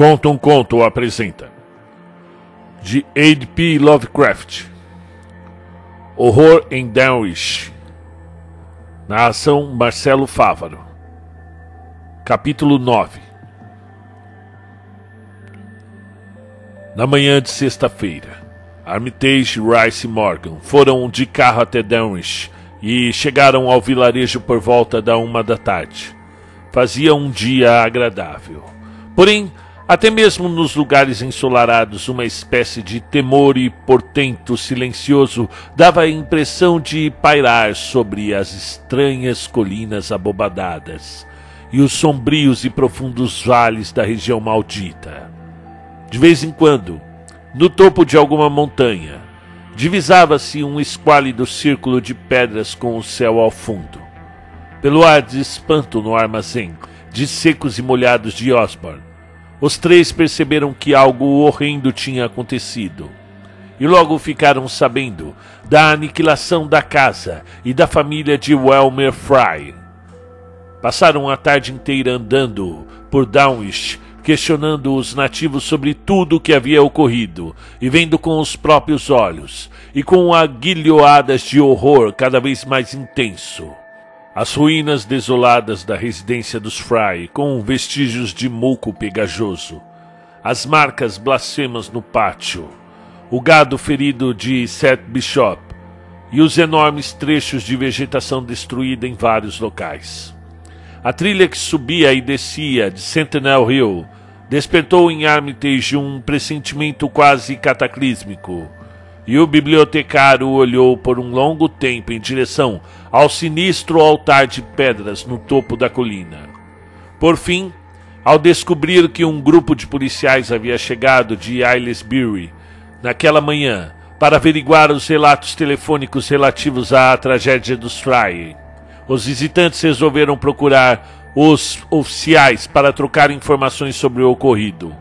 Conta um Conto apresenta, de H.P. Lovecraft, Horror em Dunwich. Narração Marcelo Fávaro. Capítulo 9. Na manhã de sexta-feira, Armitage, Rice e Morgan foram de carro até Dunwich e chegaram ao vilarejo por volta da 1 da tarde. Fazia um dia agradável. Porém, até mesmo nos lugares ensolarados, uma espécie de temor e portento silencioso dava a impressão de pairar sobre as estranhas colinas abobadadas e os sombrios e profundos vales da região maldita. De vez em quando, no topo de alguma montanha, divisava-se um esquálido círculo de pedras com o céu ao fundo. Pelo ar de espanto no armazém, de secos e molhados de Osborne, os três perceberam que algo horrendo tinha acontecido, e logo ficaram sabendo da aniquilação da casa e da família de Welmer Fry. Passaram a tarde inteira andando por Dunwich, questionando os nativos sobre tudo o que havia ocorrido, e vendo com os próprios olhos, e com aguilhoadas de horror cada vez mais intenso, as ruínas desoladas da residência dos Fry, com vestígios de muco pegajoso, as marcas blasfemas no pátio, o gado ferido de Seth Bishop e os enormes trechos de vegetação destruída em vários locais. A trilha que subia e descia de Sentinel Hill despertou em Armitage um pressentimento quase cataclísmico, e o bibliotecário olhou por um longo tempo em direção ao sinistro altar de pedras no topo da colina. Por fim, ao descobrir que um grupo de policiais havia chegado de Aylesbury naquela manhã para averiguar os relatos telefônicos relativos à tragédia dos Fry, os visitantes resolveram procurar os oficiais para trocar informações sobre o ocorrido.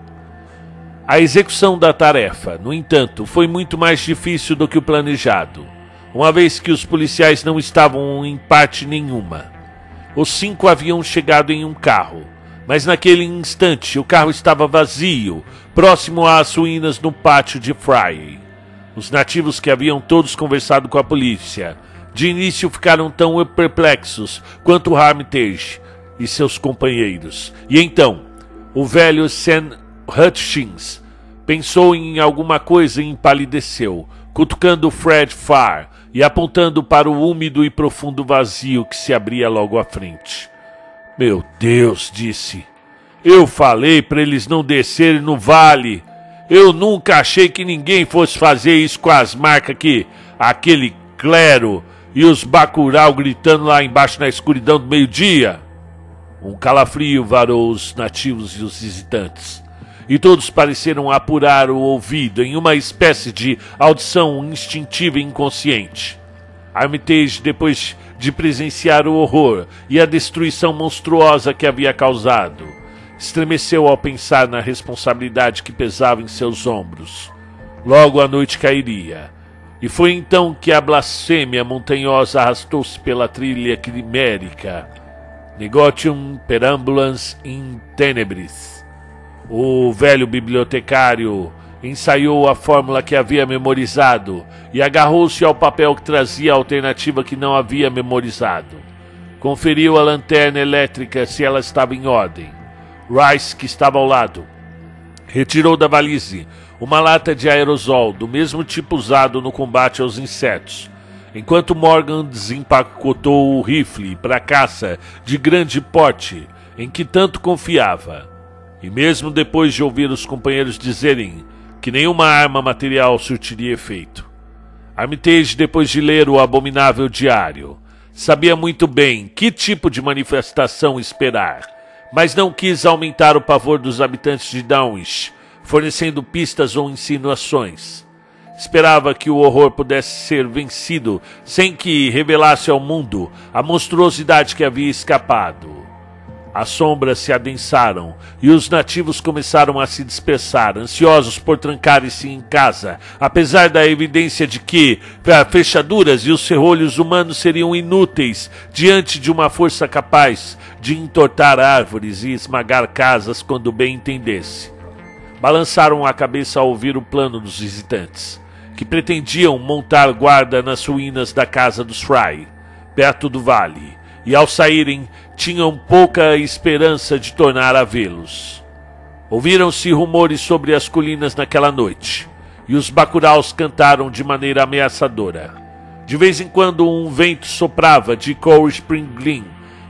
A execução da tarefa, no entanto, foi muito mais difícil do que o planejado, uma vez que os policiais não estavam em parte nenhuma. Os 5 haviam chegado em um carro, mas naquele instante o carro estava vazio, próximo às ruínas no pátio de Fry. Os nativos, que haviam todos conversado com a polícia, de início ficaram tão perplexos quanto Armitage e seus companheiros. E então, o velho Sam Hutchins pensou em alguma coisa e empalideceu, cutucando Fred Farr e apontando para o úmido e profundo vazio que se abria logo à frente. "Meu Deus", disse. "Eu falei para eles não descerem no vale. Eu nunca achei que ninguém fosse fazer isso com as marcas que aquele clero e os bacurau gritando lá embaixo na escuridão do meio-dia." Um calafrio varou os nativos e os visitantes, e todos pareceram apurar o ouvido em uma espécie de audição instintiva e inconsciente. Armitage, depois de presenciar o horror e a destruição monstruosa que havia causado, estremeceu ao pensar na responsabilidade que pesava em seus ombros. Logo a noite cairia, e foi então que a blasfêmia montanhosa arrastou-se pela trilha quimérica. Negotium perambulans in tenebris. O velho bibliotecário ensaiou a fórmula que havia memorizado e agarrou-se ao papel que trazia a alternativa que não havia memorizado. Conferiu a lanterna elétrica se ela estava em ordem. Rice, que estava ao lado, retirou da valise uma lata de aerosol do mesmo tipo usado no combate aos insetos, enquanto Morgan desempacotou o rifle para caça de grande porte em que tanto confiava. E mesmo depois de ouvir os companheiros dizerem que nenhuma arma material surtiria efeito, Armitage, depois de ler o abominável diário, sabia muito bem que tipo de manifestação esperar, mas não quis aumentar o pavor dos habitantes de Dunwich, fornecendo pistas ou insinuações. Esperava que o horror pudesse ser vencido sem que revelasse ao mundo a monstruosidade que havia escapado. As sombras se adensaram e os nativos começaram a se dispersar, ansiosos por trancarem-se em casa, apesar da evidência de que fechaduras e os ferrolhos humanos seriam inúteis diante de uma força capaz de entortar árvores e esmagar casas quando bem entendesse. balançaram a cabeça ao ouvir o plano dos visitantes, que pretendiam montar guarda nas ruínas da casa dos Fry, perto do vale, e ao saírem tinham pouca esperança de tornar a vê-los. Ouviram-se rumores sobre as colinas naquela noite, e os bacuraus cantaram de maneira ameaçadora. De vez em quando um vento soprava de Cold Spring Glen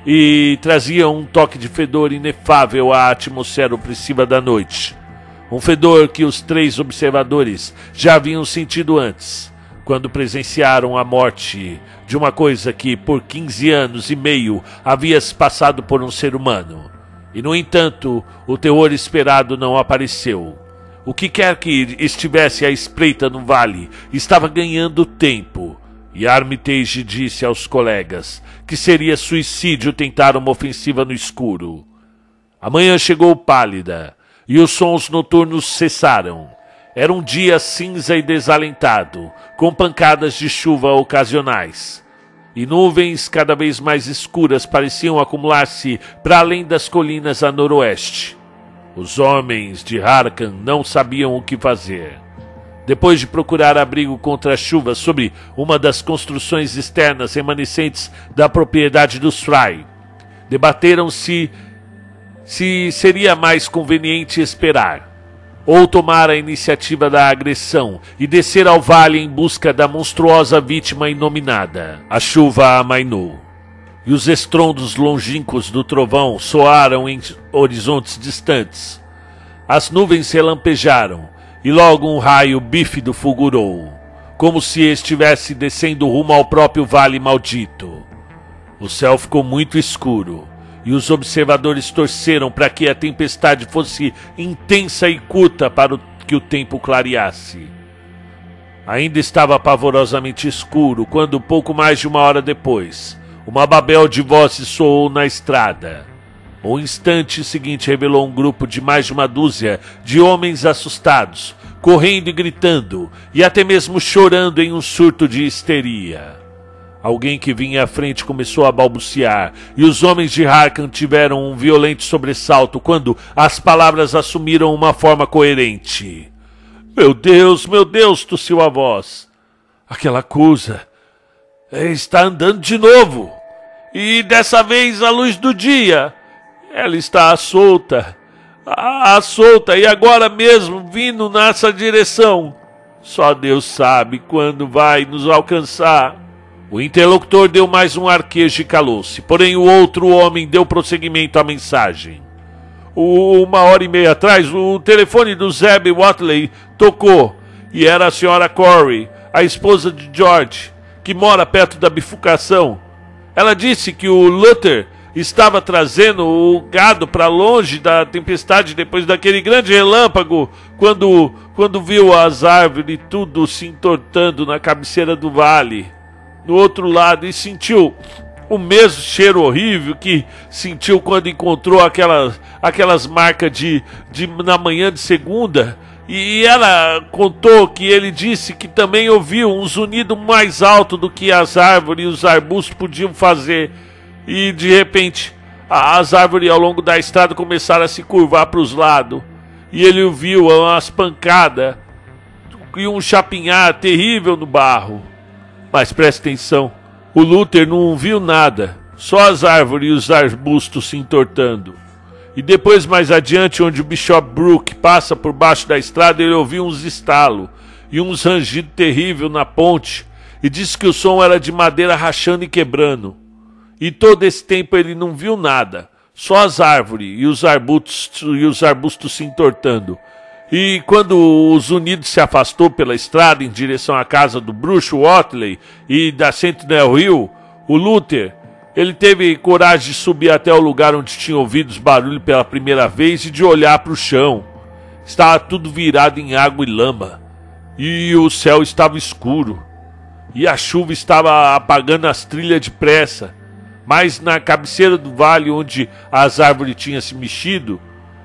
e trazia um toque de fedor inefável à atmosfera opressiva da noite. Um fedor que os 3 observadores já haviam sentido antes, quando presenciaram a morte de uma coisa que por 15 anos e meio havia se passado por um ser humano. E, no entanto, o terror esperado não apareceu. O que quer que estivesse à espreita no vale estava ganhando tempo, e Armitage disse aos colegas que seria suicídio tentar uma ofensiva no escuro. A manhã chegou pálida, e os sons noturnos cessaram. Era um dia cinza e desalentado, com pancadas de chuva ocasionais. E nuvens cada vez mais escuras pareciam acumular-se para além das colinas a noroeste. Os homens de Harkan não sabiam o que fazer. Depois de procurar abrigo contra a chuva sobre uma das construções externas remanescentes da propriedade dos Fry, debateram-se se seria mais conveniente esperar, ou tomar a iniciativa da agressão e descer ao vale em busca da monstruosa vítima inominada. A chuva amainou, e os estrondos longínquos do trovão soaram em horizontes distantes. As nuvens relampejaram, e logo um raio bífido fulgurou, como se estivesse descendo rumo ao próprio vale maldito. O céu ficou muito escuro, e os observadores torceram para que a tempestade fosse intensa e curta para que o tempo clareasse. Ainda estava pavorosamente escuro quando, pouco mais de 1 hora depois, uma babel de vozes soou na estrada. O instante seguinte revelou um grupo de mais de 1 dúzia de homens assustados, correndo e gritando, e até mesmo chorando em um surto de histeria. Alguém que vinha à frente começou a balbuciar, e os homens de Harkan tiveram um violento sobressalto quando as palavras assumiram uma forma coerente. Meu Deus, tossiu a voz. Aquela coisa está andando de novo, e dessa vez à luz do dia. Ela está solta, e agora mesmo vindo nessa direção. Só Deus sabe quando vai nos alcançar. O interlocutor deu mais um arquejo e calou-se, porém o outro homem deu prosseguimento à mensagem. 1h30 atrás, o telefone do Zeb Watley tocou, e era a senhora Corey, a esposa de George, que mora perto da bifurcação. Ela disse que o Luther estava trazendo o gado para longe da tempestade depois daquele grande relâmpago, quando viu as árvores tudo se entortando na cabeceira do vale, no outro lado, e sentiu o mesmo cheiro horrível que sentiu quando encontrou aquelas marcas na manhã de segunda. E ela contou que ele disse que também ouviu um zunido mais alto do que as árvores e os arbustos podiam fazer. E de repente, as árvores ao longo da estrada começaram a se curvar para os lados. E ele ouviu umas pancadas e um chapinhar terrível no barro. Mas preste atenção, o Luther não viu nada, só as árvores e os arbustos se entortando. E depois, mais adiante, onde o Bishop Brook passa por baixo da estrada, ele ouviu uns estalos e uns rangidos terríveis na ponte, e disse que o som era de madeira rachando e quebrando. E todo esse tempo ele não viu nada, só as árvores e os arbustos se entortando. E quando o zunido se afastou pela estrada em direção à casa do bruxo Watley e da Sentinel Hill, o Luther, ele teve coragem de subir até o lugar onde tinha ouvido os barulhos pela primeira vez e de olhar para o chão. Estava tudo virado em água e lama, e o céu estava escuro, e a chuva estava apagando as trilhas depressa. Mas na cabeceira do vale onde as árvores tinham se mexido,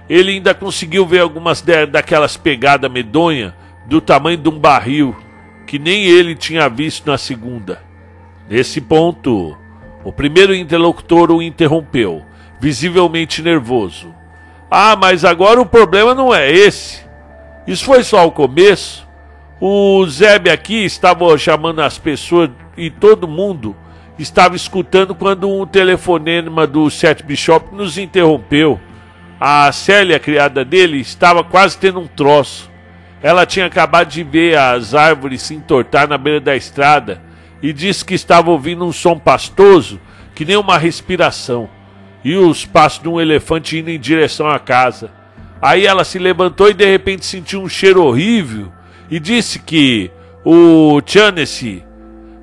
ele ainda conseguiu ver algumas daquelas pegadas medonhas do tamanho de um barril, que nem ele tinha visto na segunda. Nesse ponto, o primeiro interlocutor o interrompeu, visivelmente nervoso. Mas agora o problema não é esse. Isso foi só o começo. O Zeb aqui estava chamando as pessoas e todo mundo estava escutando quando um telefonema do Seth Bishop nos interrompeu. A Célia, a criada dele, estava quase tendo um troço. Ela tinha acabado de ver as árvores se entortar na beira da estrada e disse que estava ouvindo um som pastoso, que nem uma respiração, e os passos de um elefante indo em direção à casa. Aí ela se levantou e de repente sentiu um cheiro horrível e disse que o Chanessy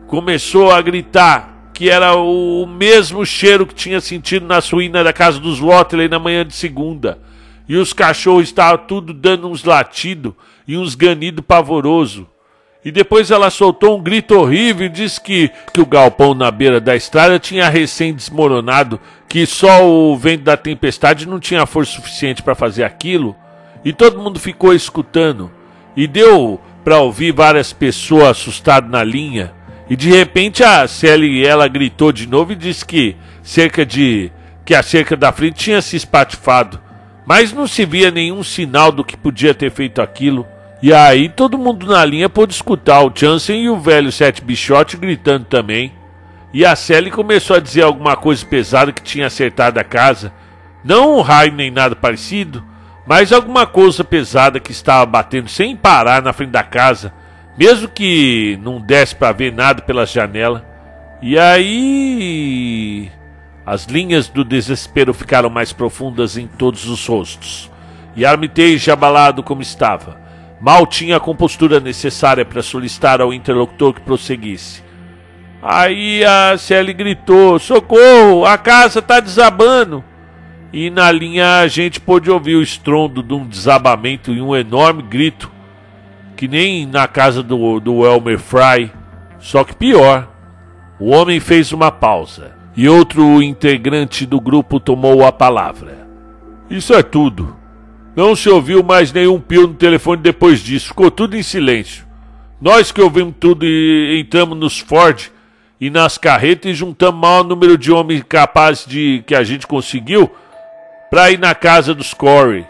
começou a gritar que era o mesmo cheiro que tinha sentido na suína da casa dos Watley na manhã de segunda. E os cachorros estavam tudo dando uns latidos e uns ganidos pavorosos. E depois ela soltou um grito horrível e disse que o galpão na beira da estrada tinha recém desmoronado, que só o vento da tempestade não tinha força suficiente para fazer aquilo. E todo mundo ficou escutando. E deu para ouvir várias pessoas assustadas na linha. E de repente a Sally, ela gritou de novo e disse que a cerca da frente tinha se espatifado. Mas não se via nenhum sinal do que podia ter feito aquilo. E aí todo mundo na linha pôde escutar o Jansen e o velho Seth Bishop gritando também. E a Sally começou a dizer alguma coisa pesada que tinha acertado a casa. Não um raio nem nada parecido, mas alguma coisa pesada que estava batendo sem parar na frente da casa, mesmo que não desse para ver nada pela janela. E aí as linhas do desespero ficaram mais profundas em todos os rostos. E Armitage, abalado como estava, mal tinha a compostura necessária para solicitar ao interlocutor que prosseguisse. Aí a Sally gritou: socorro, a casa está desabando. E na linha a gente pôde ouvir o estrondo de um desabamento e um enorme grito, que nem na casa do Elmer Fry, só que pior. O homem fez uma pausa e outro integrante do grupo tomou a palavra. Isso é tudo. Não se ouviu mais nenhum pio no telefone depois disso. Ficou tudo em silêncio. Nós que ouvimos tudo e entramos nos Ford e nas carretas e juntamos o maior número de homens capazes que a gente conseguiu para ir na casa dos Corey.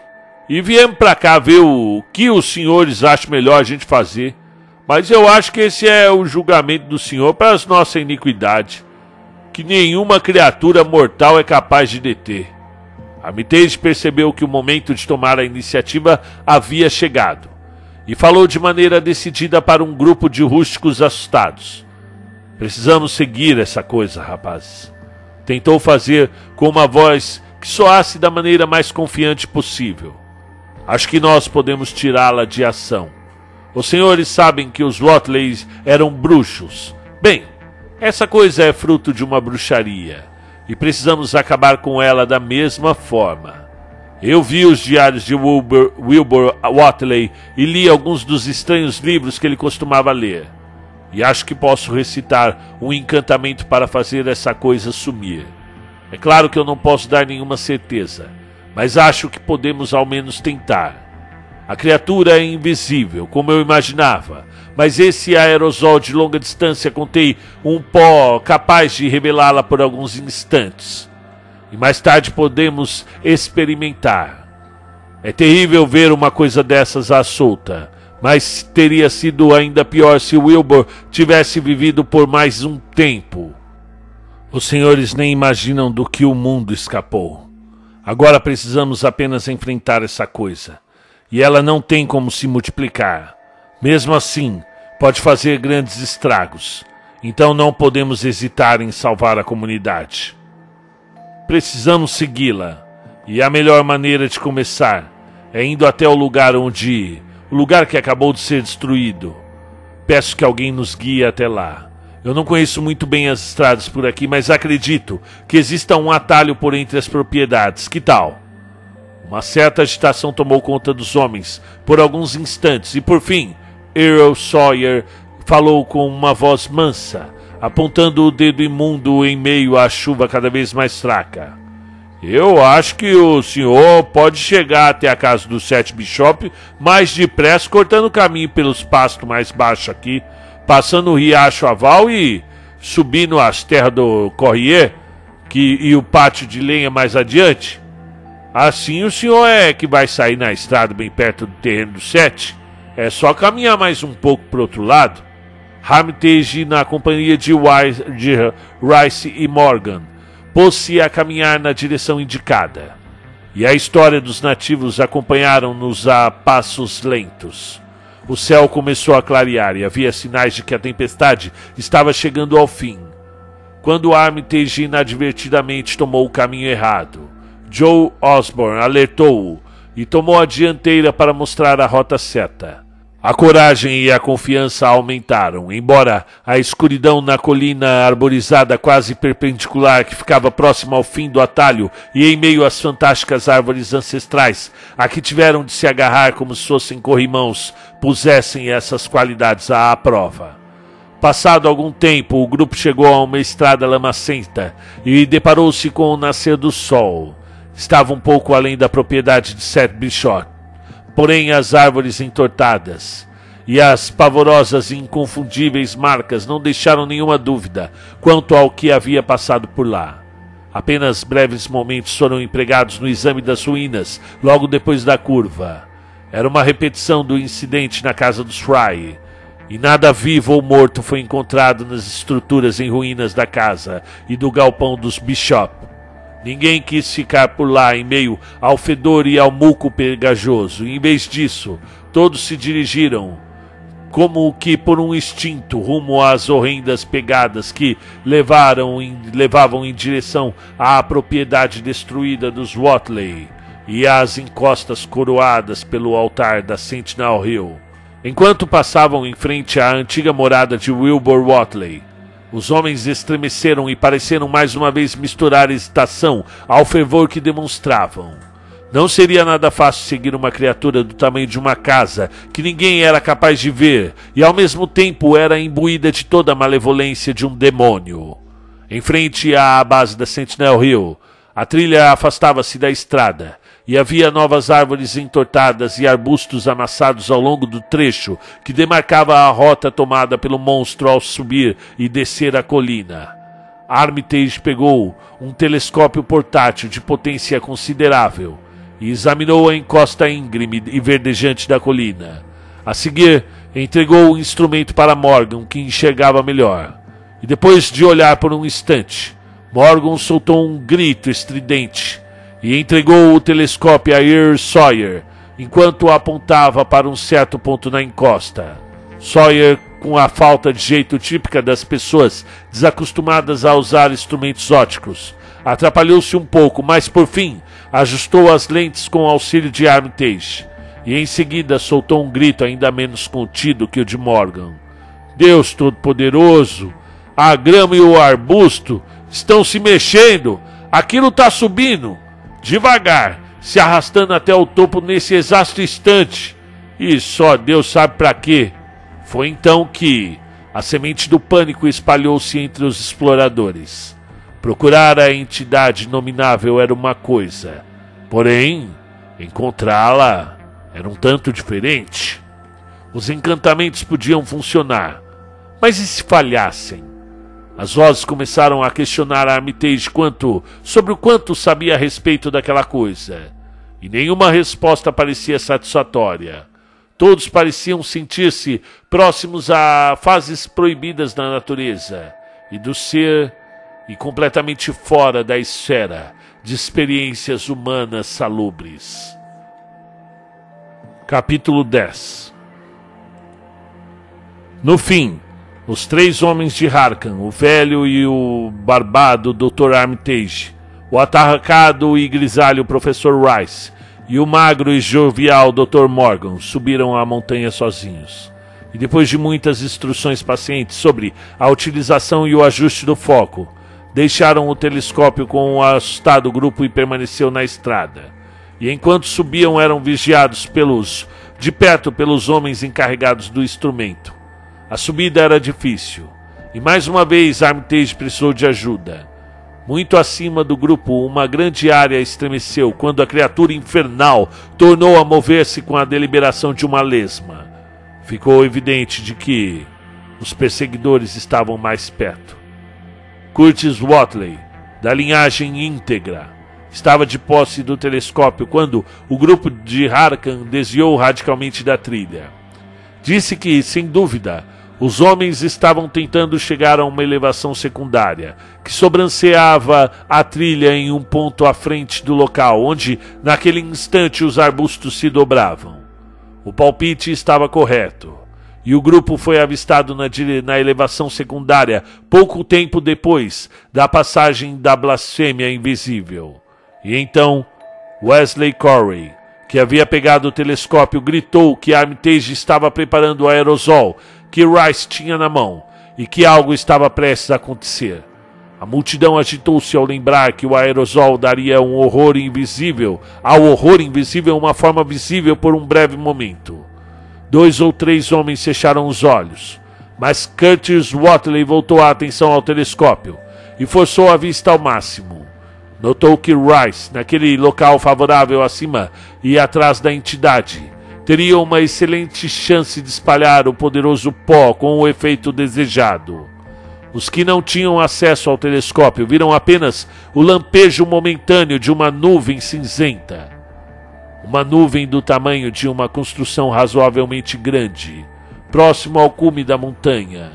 E viemos para cá ver o que os senhores acham melhor a gente fazer. Mas eu acho que esse é o julgamento do senhor para as nossas iniquidades, que nenhuma criatura mortal é capaz de deter. Armitage percebeu que o momento de tomar a iniciativa havia chegado e falou de maneira decidida para um grupo de rústicos assustados. Precisamos seguir essa coisa, rapazes. Tentou fazer com uma voz que soasse da maneira mais confiante possível. Acho que nós podemos tirá-la de ação. Os senhores sabem que os Watleys eram bruxos. Bem, essa coisa é fruto de uma bruxaria e precisamos acabar com ela da mesma forma. Eu vi os diários de Wilbur Watley e li alguns dos estranhos livros que ele costumava ler. E acho que posso recitar um encantamento para fazer essa coisa sumir. É claro que eu não posso dar nenhuma certeza, mas acho que podemos ao menos tentar. A criatura é invisível, como eu imaginava, mas esse aerosol de longa distância contém um pó capaz de revelá-la por alguns instantes. E mais tarde podemos experimentar. É terrível ver uma coisa dessas à solta, mas teria sido ainda pior se Wilbur tivesse vivido por mais um tempo. Os senhores nem imaginam do que o mundo escapou. Agora precisamos apenas enfrentar essa coisa. E ela não tem como se multiplicar. Mesmo assim, pode fazer grandes estragos. Então não podemos hesitar em salvar a comunidade. Precisamos segui-la. E a melhor maneira de começar é indo até o lugar que acabou de ser destruído. Peço que alguém nos guie até lá. Eu não conheço muito bem as estradas por aqui, mas acredito que exista um atalho por entre as propriedades. Que tal? Uma certa agitação tomou conta dos homens por alguns instantes e, por fim, Earl Sawyer falou com uma voz mansa, apontando o dedo imundo em meio à chuva cada vez mais fraca. Eu acho que o senhor pode chegar até a casa do Seth Bishop mais depressa, cortando o caminho pelos pastos mais baixos aqui, passando o riacho Aval e subindo as terras do Corrier e o pátio de lenha mais adiante. Assim o senhor é que vai sair na estrada bem perto do terreno do 7? É só caminhar mais um pouco pro outro lado. Armitage, na companhia de Rice e Morgan, pôs-se a caminhar na direção indicada. E a história dos nativos acompanharam-nos a passos lentos. O céu começou a clarear e havia sinais de que a tempestade estava chegando ao fim. Quando Armitage inadvertidamente tomou o caminho errado, Joe Osborne alertou-o e tomou a dianteira para mostrar a rota certa. A coragem e a confiança aumentaram, embora a escuridão na colina arborizada quase perpendicular que ficava próxima ao fim do atalho e em meio às fantásticas árvores ancestrais a que tiveram de se agarrar como se fossem corrimãos, pusessem essas qualidades à prova. Passado algum tempo, o grupo chegou a uma estrada lamacenta e deparou-se com o nascer do sol. Estava um pouco além da propriedade de Seth Bishop. Porém, as árvores entortadas e as pavorosas e inconfundíveis marcas não deixaram nenhuma dúvida quanto ao que havia passado por lá. Apenas breves momentos foram empregados no exame das ruínas, logo depois da curva. Era uma repetição do incidente na casa dos Fry, e nada vivo ou morto foi encontrado nas estruturas em ruínas da casa e do galpão dos Bishop. Ninguém quis ficar por lá em meio ao fedor e ao muco pegajoso. Em vez disso, todos se dirigiram, como que por um instinto, rumo às horrendas pegadas que levavam em direção à propriedade destruída dos Watley e às encostas coroadas pelo altar da Sentinel Hill. Enquanto passavam em frente à antiga morada de Wilbur Watley, os homens estremeceram e pareceram mais uma vez misturar hesitação ao fervor que demonstravam. Não seria nada fácil seguir uma criatura do tamanho de uma casa que ninguém era capaz de ver e ao mesmo tempo era imbuída de toda a malevolência de um demônio. Em frente à base da Sentinel Hill, a trilha afastava-se da estrada e havia novas árvores entortadas e arbustos amassados ao longo do trecho que demarcava a rota tomada pelo monstro ao subir e descer a colina. Armitage pegou um telescópio portátil de potência considerável e examinou a encosta íngreme e verdejante da colina. A seguir, entregou o instrumento para Morgan, que enxergava melhor. E depois de olhar por um instante, Morgan soltou um grito estridente e entregou o telescópio a Earl Sawyer, enquanto apontava para um certo ponto na encosta. Sawyer, com a falta de jeito típica das pessoas desacostumadas a usar instrumentos ópticos, atrapalhou-se um pouco, mas por fim ajustou as lentes com o auxílio de Armitage, e em seguida soltou um grito ainda menos contido que o de Morgan. Deus Todo-Poderoso! A grama e o arbusto estão se mexendo! Aquilo está subindo! Devagar, se arrastando até o topo nesse exato instante. E só Deus sabe para quê. Foi então que a semente do pânico espalhou-se entre os exploradores. Procurar a entidade inominável era uma coisa, porém, encontrá-la era um tanto diferente. Os encantamentos podiam funcionar, mas e se falhassem? As vozes começaram a questionar a Armitage sobre o quanto sabia a respeito daquela coisa, e nenhuma resposta parecia satisfatória. Todos pareciam sentir-se próximos a fases proibidas da natureza e do ser, e completamente fora da esfera de experiências humanas salubres. Capítulo 10. No fim, os três homens de Harkan, o velho e o barbado Dr. Armitage, o atarracado e grisalho Professor Rice e o magro e jovial Dr. Morgan subiram a montanha sozinhos. E depois de muitas instruções pacientes sobre a utilização e o ajuste do foco, deixaram o telescópio com o assustado grupo e permaneceu na estrada. E enquanto subiam eram vigiados de perto pelos homens encarregados do instrumento. A subida era difícil, e mais uma vez Armitage precisou de ajuda. Muito acima do grupo, uma grande área estremeceu quando a criatura infernal tornou a mover-se com a deliberação de uma lesma. Ficou evidente de que os perseguidores estavam mais perto. Curtis Watley, da linhagem íntegra, estava de posse do telescópio quando o grupo de Harkan desviou radicalmente da trilha. Disse que, sem dúvida, os homens estavam tentando chegar a uma elevação secundária, que sobranceava a trilha em um ponto à frente do local, onde, naquele instante, os arbustos se dobravam. O palpite estava correto, e o grupo foi avistado na elevação secundária pouco tempo depois da passagem da blasfêmia invisível. E então, Wesley Corey, que havia pegado o telescópio, gritou que Armitage estava preparando o aerosol que Rice tinha na mão e que algo estava prestes a acontecer. A multidão agitou-se ao lembrar que o aerosol daria ao horror invisível uma forma visível por um breve momento. 2 ou 3 homens fecharam os olhos, mas Curtis Watley voltou a atenção ao telescópio e forçou a vista ao máximo. Notou que Rice, naquele local favorável acima e atrás da entidade, teria uma excelente chance de espalhar o poderoso pó com o efeito desejado. Os que não tinham acesso ao telescópio viram apenas o lampejo momentâneo de uma nuvem cinzenta. Uma nuvem do tamanho de uma construção razoavelmente grande, próximo ao cume da montanha.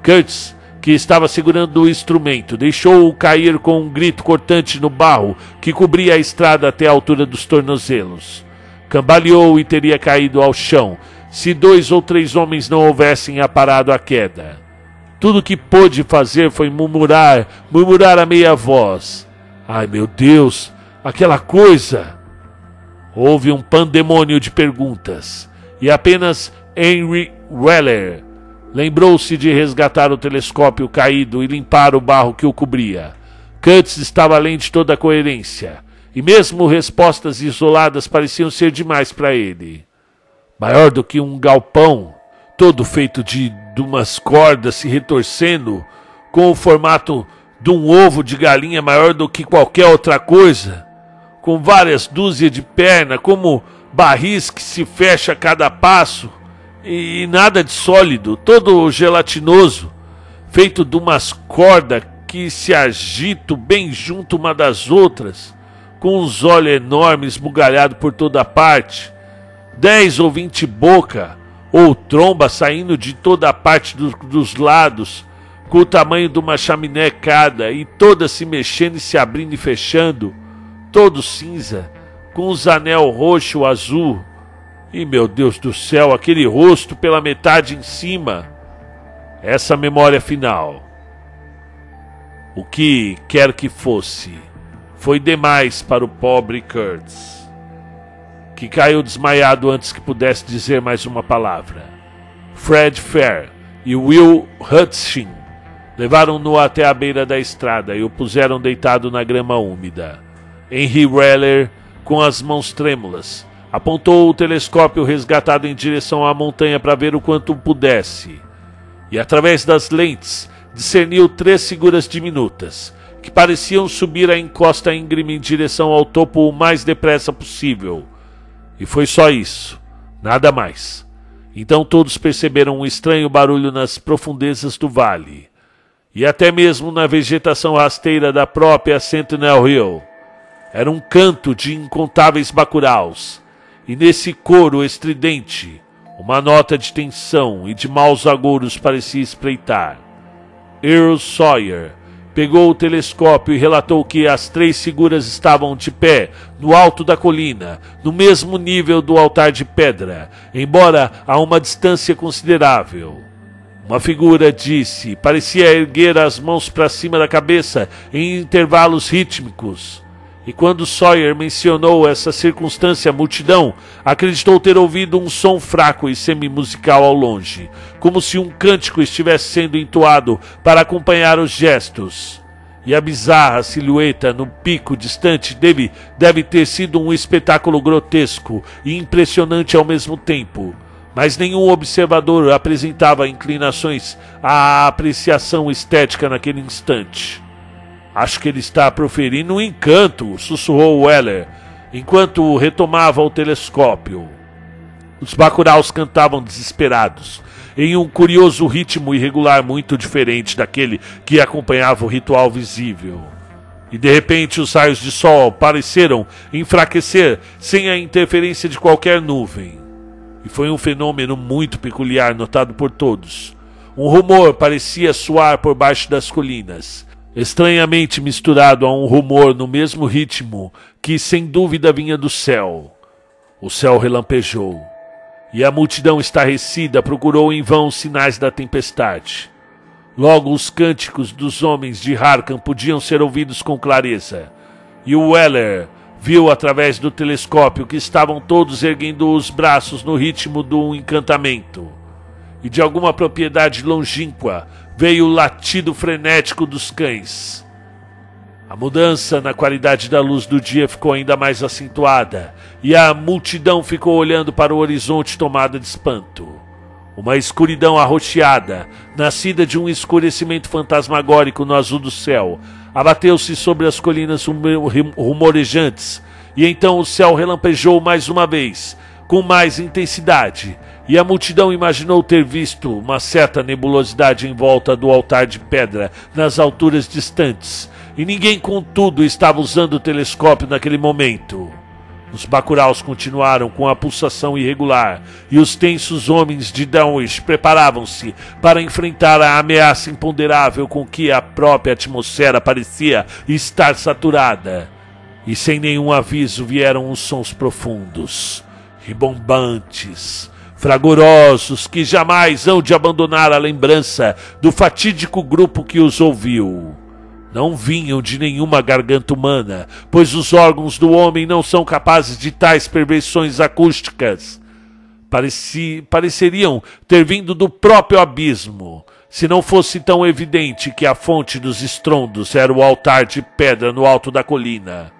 Curtis, que estava segurando o instrumento, deixou-o cair com um grito cortante no barro que cobria a estrada até a altura dos tornozelos. Cambaleou e teria caído ao chão se 2 ou 3 homens não houvessem aparado a queda. Tudo o que pôde fazer foi murmurar a meia voz. Ai, meu Deus, aquela coisa! Houve um pandemônio de perguntas, e apenas Henry Weller lembrou-se de resgatar o telescópio caído e limpar o barro que o cobria. Curtis estava além de toda a coerência, e mesmo respostas isoladas pareciam ser demais para ele. Maior do que um galpão, todo feito de umas cordas se retorcendo, com o formato de um ovo de galinha maior do que qualquer outra coisa, com várias dúzias de pernas, como barris que se fecha a cada passo, e nada de sólido, todo gelatinoso, feito de umas cordas que se agitam bem junto uma das outras, com uns olhos enormes esbugalhados por toda parte, 10 ou 20 bocas ou trombas saindo de toda a parte dos lados, com o tamanho de uma chaminé cada, e todas se mexendo e se abrindo e fechando, todo cinza, com os anel roxo ou azul. E, meu Deus do céu, aquele rosto pela metade em cima. Essa memória final, o que quer que fosse, foi demais para o pobre Curtis, que caiu desmaiado antes que pudesse dizer mais uma palavra. Fred Fair e Will Hutchin levaram-no até a beira da estrada e o puseram deitado na grama úmida. Henry Weller, com as mãos trêmulas, apontou o telescópio resgatado em direção à montanha para ver o quanto pudesse, e através das lentes discerniu 3 figuras diminutas, que pareciam subir a encosta íngreme em direção ao topo o mais depressa possível. E foi só isso, nada mais. Então todos perceberam um estranho barulho nas profundezas do vale, e até mesmo na vegetação rasteira da própria Sentinel Hill. Era um canto de incontáveis bacuraus, e nesse coro estridente, uma nota de tensão e de maus agouros parecia espreitar. Earl Sawyer pegou o telescópio e relatou que as 3 figuras estavam de pé no alto da colina, no mesmo nível do altar de pedra, embora a uma distância considerável. Uma figura, disse, parecia erguer as mãos para cima da cabeça em intervalos rítmicos. E quando Sawyer mencionou essa circunstância, a multidão acreditou ter ouvido um som fraco e semi-musical ao longe, como se um cântico estivesse sendo entoado para acompanhar os gestos. E a bizarra silhueta no pico distante deve ter sido um espetáculo grotesco e impressionante ao mesmo tempo, mas nenhum observador apresentava inclinações à apreciação estética naquele instante. Acho que ele está proferindo um encanto, sussurrou Weller, enquanto retomava o telescópio. Os bacuraus cantavam desesperados, em um curioso ritmo irregular muito diferente daquele que acompanhava o ritual visível. E de repente os raios de sol pareceram enfraquecer sem a interferência de qualquer nuvem. E foi um fenômeno muito peculiar notado por todos. Um rumor parecia soar por baixo das colinas, estranhamente misturado a um rumor no mesmo ritmo que sem dúvida vinha do céu. O céu relampejou, e a multidão estarrecida procurou em vão os sinais da tempestade. Logo os cânticos dos homens de Harkan podiam ser ouvidos com clareza, e o Weller viu através do telescópio que estavam todos erguendo os braços no ritmo do encantamento. E de alguma propriedade longínqua veio o latido frenético dos cães. A mudança na qualidade da luz do dia ficou ainda mais acentuada, e a multidão ficou olhando para o horizonte tomada de espanto. Uma escuridão arroxeada, nascida de um escurecimento fantasmagórico no azul do céu, abateu-se sobre as colinas rumorejantes, e então o céu relampejou mais uma vez, com mais intensidade, e a multidão imaginou ter visto uma certa nebulosidade em volta do altar de pedra nas alturas distantes, e ninguém, contudo, estava usando o telescópio naquele momento. Os bacuraus continuaram com a pulsação irregular, e os tensos homens de Dunwich preparavam-se para enfrentar a ameaça imponderável com que a própria atmosfera parecia estar saturada. E sem nenhum aviso vieram os sons profundos, ribombantes, fragorosos, que jamais hão de abandonar a lembrança do fatídico grupo que os ouviu. Não vinham de nenhuma garganta humana, pois os órgãos do homem não são capazes de tais perversões acústicas. Pareceriam ter vindo do próprio abismo, se não fosse tão evidente que a fonte dos estrondos era o altar de pedra no alto da colina.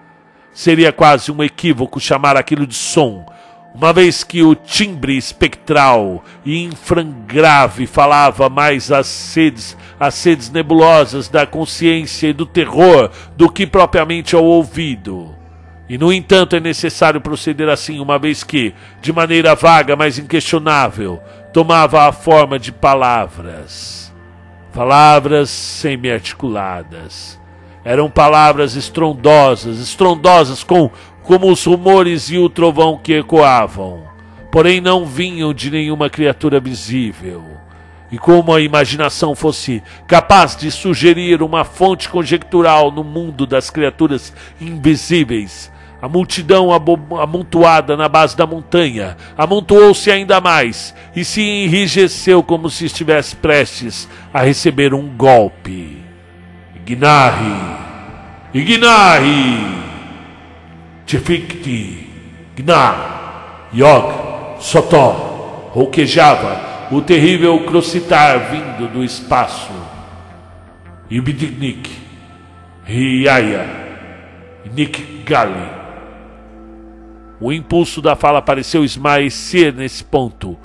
Seria quase um equívoco chamar aquilo de som, uma vez que o timbre espectral e infrangrave falava mais às sedes nebulosas da consciência e do terror do que propriamente ao ouvido. E, no entanto, é necessário proceder assim, uma vez que, de maneira vaga, mas inquestionável, tomava a forma de palavras. Palavras semi-articuladas. Eram palavras estrondosas como os rumores e o trovão que ecoavam, porém não vinham de nenhuma criatura visível. E como a imaginação fosse capaz de sugerir uma fonte conjectural no mundo das criaturas invisíveis, a multidão amontoada na base da montanha amontoou-se ainda mais e se enrijeceu como se estivesse prestes a receber um golpe. Ignari! Tifikti, Gnar, Yog, Sotó, rouquejava o terrível crocitar vindo do espaço. Ibidnik, Riaya, Nikgali. O impulso da fala pareceu esmaecer nesse ponto,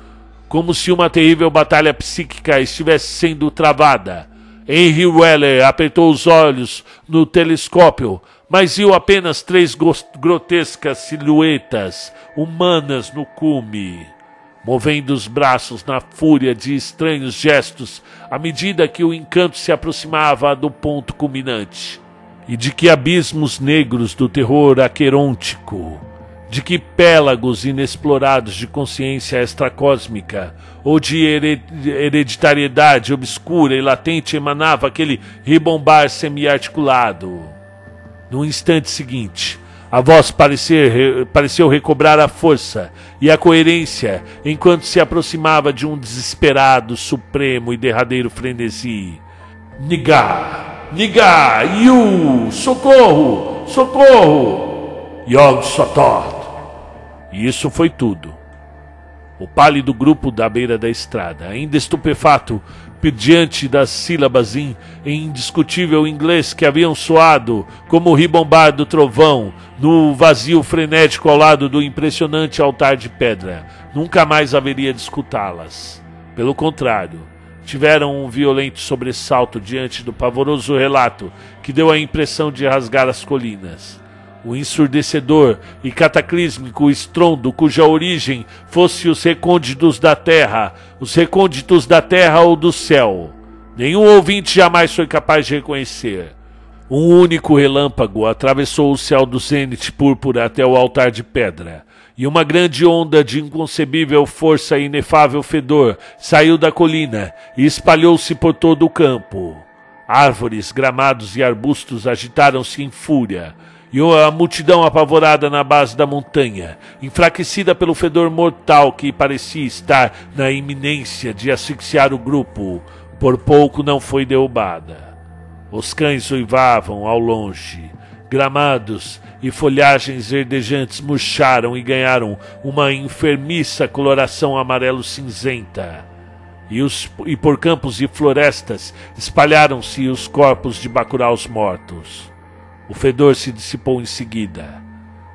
como se uma terrível batalha psíquica estivesse sendo travada. Henry Weller apertou os olhos no telescópio, mas viu apenas 3 grotescas silhuetas humanas no cume, movendo os braços na fúria de estranhos gestos à medida que o encanto se aproximava do ponto culminante. E de que abismos negros do terror aquerôntico, de que pélagos inexplorados de consciência extracósmica ou de hereditariedade obscura e latente emanava aquele ribombar semi-articulado. No instante seguinte, a voz pareceu recobrar a força e a coerência enquanto se aproximava de um desesperado, supremo e derradeiro frenesi. Nigar! Yu! Socorro! Socorro! Yog Sotort! E isso foi tudo. O pálido grupo da beira da estrada, ainda estupefato diante das sílabas em indiscutível inglês que haviam soado como o ribombar do trovão no vazio frenético ao lado do impressionante altar de pedra, nunca mais haveria de escutá-las. Pelo contrário, tiveram um violento sobressalto diante do pavoroso relato que deu a impressão de rasgar as colinas. O ensurdecedor e cataclísmico estrondo cuja origem fosse os recônditos da terra ou do céu. Nenhum ouvinte jamais foi capaz de reconhecer. Um único relâmpago atravessou o céu do zênite púrpura até o altar de pedra, e uma grande onda de inconcebível força e inefável fedor saiu da colina e espalhou-se por todo o campo. Árvores, gramados e arbustos agitaram-se em fúria, e a multidão apavorada na base da montanha, enfraquecida pelo fedor mortal que parecia estar na iminência de asfixiar o grupo, por pouco não foi derrubada. Os cães uivavam ao longe, gramados e folhagens verdejantes murcharam e ganharam uma enfermiça coloração amarelo-cinzenta. E por campos e florestas espalharam-se os corpos de bacuraus mortos. O fedor se dissipou em seguida,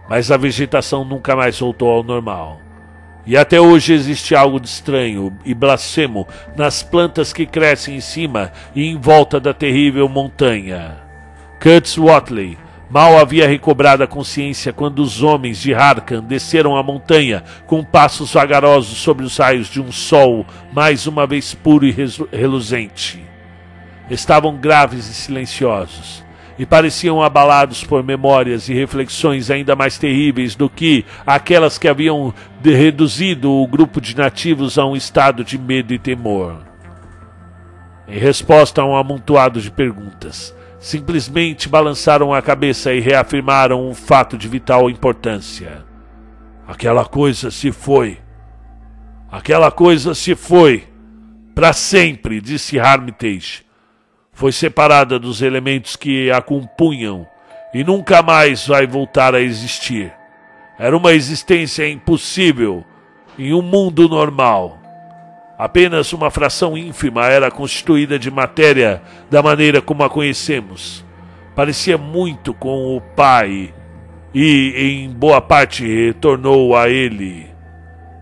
mas a vegetação nunca mais voltou ao normal. E até hoje existe algo de estranho e blasfemo nas plantas que crescem em cima e em volta da terrível montanha. Curtis Watley mal havia recobrado a consciência quando os homens de Harkan desceram a montanha com passos vagarosos sobre os raios de um sol mais uma vez puro e reluzente. Estavam graves e silenciosos, e pareciam abalados por memórias e reflexões ainda mais terríveis do que aquelas que haviam reduzido o grupo de nativos a um estado de medo e temor. Em resposta a um amontoado de perguntas, simplesmente balançaram a cabeça e reafirmaram um fato de vital importância. Aquela coisa se foi. Aquela coisa se foi. Para sempre, disse Armitage. Foi separada dos elementos que a compunham e nunca mais vai voltar a existir. Era uma existência impossível em um mundo normal. Apenas uma fração ínfima era constituída de matéria da maneira como a conhecemos. Parecia muito com o Pai e, em boa parte, retornou a ele.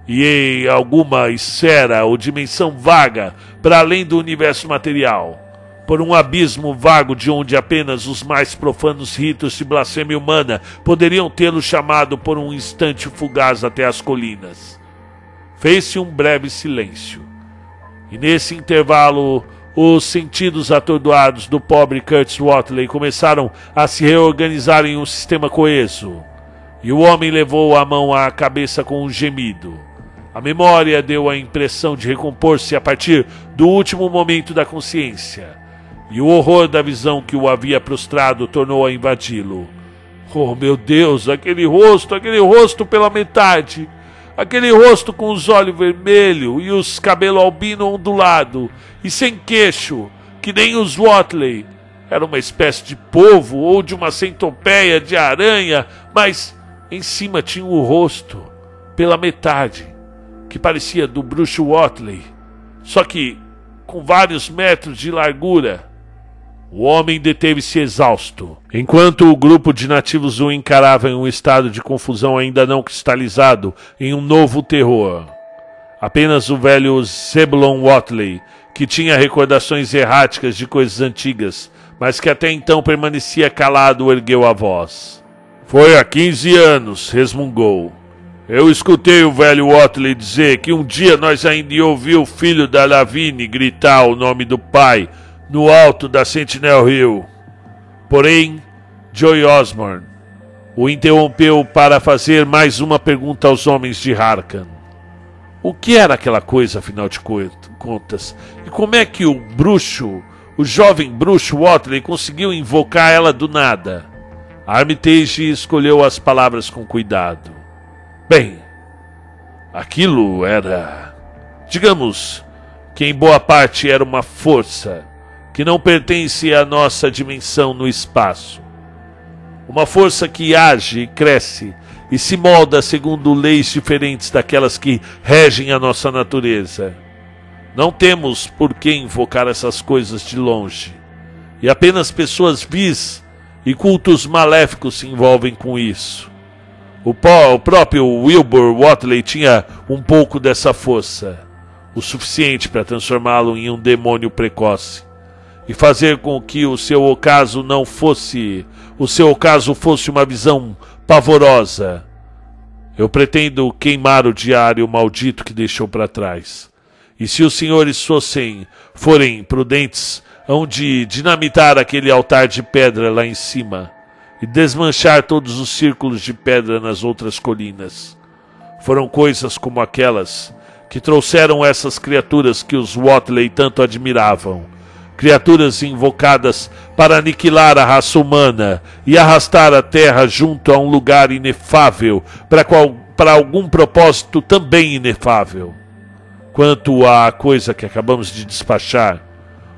E em alguma esfera ou dimensão vaga para além do universo material, por um abismo vago de onde apenas os mais profanos ritos de blasfêmia humana poderiam tê-lo chamado por um instante fugaz até as colinas. Fez-se um breve silêncio, e nesse intervalo os sentidos atordoados do pobre Curtis Watley começaram a se reorganizar em um sistema coeso, e o homem levou a mão à cabeça com um gemido. A memória deu a impressão de recompor-se a partir do último momento da consciência, e o horror da visão que o havia prostrado tornou a invadi-lo. Oh, meu Deus, aquele rosto pela metade, aquele rosto com os olhos vermelhos e os cabelos albino ondulado e sem queixo, que nem os Watley. Era uma espécie de polvo ou de uma centopeia de aranha, mas em cima tinha o rosto, pela metade, que parecia do bruxo Watley, só que com vários metros de largura. O homem deteve-se exausto, enquanto o grupo de nativos o encarava em um estado de confusão ainda não cristalizado em um novo terror. Apenas o velho Zebulon Watley, que tinha recordações erráticas de coisas antigas, mas que até então permanecia calado, ergueu a voz. Foi há 15 anos, resmungou. Eu escutei o velho Watley dizer que um dia nós ainda ia ouvir o filho da Lavigne gritar o nome do pai no alto da Sentinel Hill. Porém, Joey Osborne o interrompeu para fazer mais uma pergunta aos homens de Harkan. O que era aquela coisa, afinal de contas? E como é que o jovem bruxo Watley conseguiu invocar ela do nada? Armitage escolheu as palavras com cuidado. Bem, aquilo era, digamos, que em boa parte era uma força que não pertence à nossa dimensão no espaço. Uma força que age e cresce e se molda segundo leis diferentes daquelas que regem a nossa natureza. Não temos por que invocar essas coisas de longe, e apenas pessoas vis e cultos maléficos se envolvem com isso. O próprio Wilbur Watley tinha um pouco dessa força, o suficiente para transformá-lo em um demônio precoce e fazer com que o seu ocaso fosse uma visão pavorosa. Eu pretendo queimar o diário maldito que deixou para trás. E se os senhores forem prudentes, hão de dinamitar aquele altar de pedra lá em cima e desmanchar todos os círculos de pedra nas outras colinas. Foram coisas como aquelas que trouxeram essas criaturas que os Whatley tanto admiravam. Criaturas invocadas para aniquilar a raça humana e arrastar a Terra junto a um lugar inefável para algum propósito também inefável. Quanto à coisa que acabamos de despachar,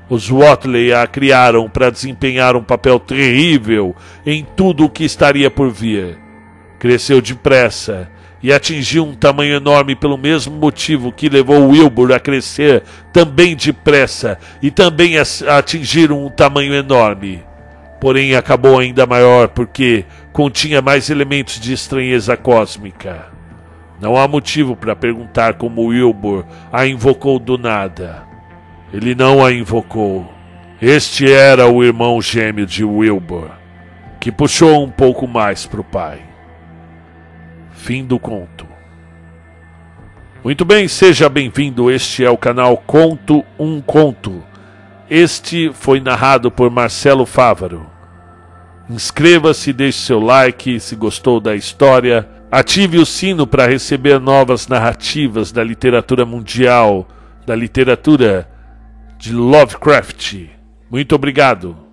os Whatley a criaram para desempenhar um papel terrível em tudo o que estaria por vir. Cresceu depressa e atingiu um tamanho enorme pelo mesmo motivo que levou Wilbur a crescer também depressa e também a atingir um tamanho enorme. Porém acabou ainda maior porque continha mais elementos de estranheza cósmica. Não há motivo para perguntar como Wilbur a invocou do nada. Ele não a invocou. Este era o irmão gêmeo de Wilbur, que puxou um pouco mais para o pai. Fim do conto. Muito bem, seja bem-vindo. Este é o canal Conto um Conto. Este foi narrado por Marcelo Fávaro. Inscreva-se, deixe seu like se gostou da história. Ative o sino para receber novas narrativas da literatura mundial, da literatura de Lovecraft. Muito obrigado.